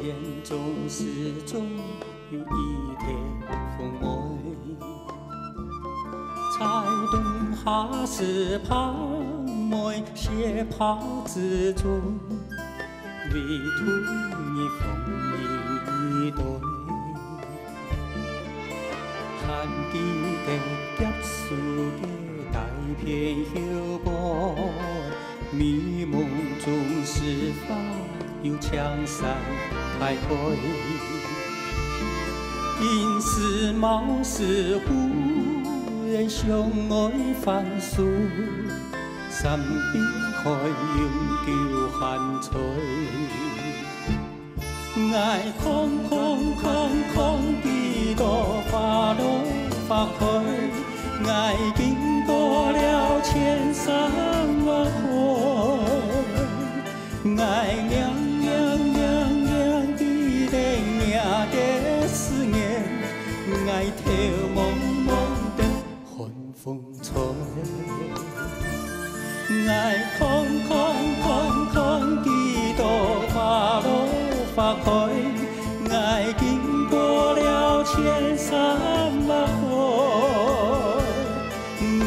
眼中始终有一片风味。才懂下是泡沫斜泡之中，为图你风一对。还记得结束的大片幽泊，迷梦中是否有枪声徘徊？因是貌似忽然相爱翻书，身边海涌叫寒吹。爱空空空空地多花落花开，爱经过了千山万海，爱凉凉凉凉的冷凉的思念，爱透蒙蒙的寒风吹，爱空空空空地多花落花开，爱经过了千山万海，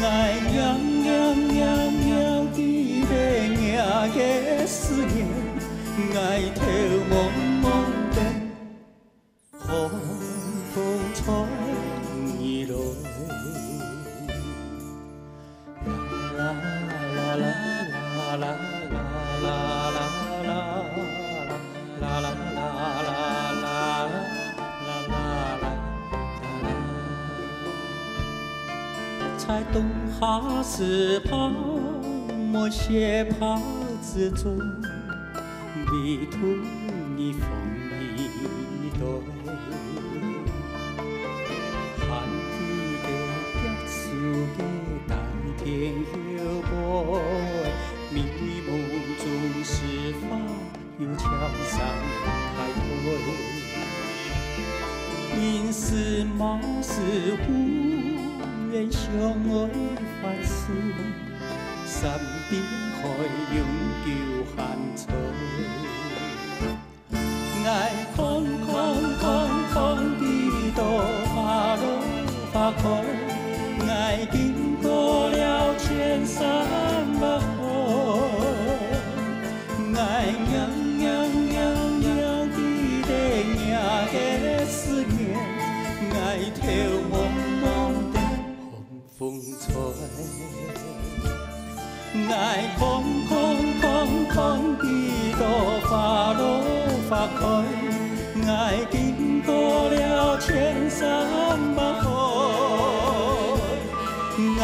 爱凉凉凉凉的冷凉的思念，爱透蒙蒙的寒风吹来。啦啦啦啦啦啦啦啦啦。啦啦啦啦啦啦啦啦，才懂下是泡沫斜泡之中，为图你风一对。还记得结束的大片幽泊，迷梦中是否有枪声徘徊？因是貌似忽然相爱翻书，身边海涌叫寒吹。爱空空空空地多花落花开，爱经过了千山万海，爱凉凉凉凉的冷凉的思念，爱透蒙蒙的风吹，爱空空空空地多花落花开，爱经过了千山万海，爱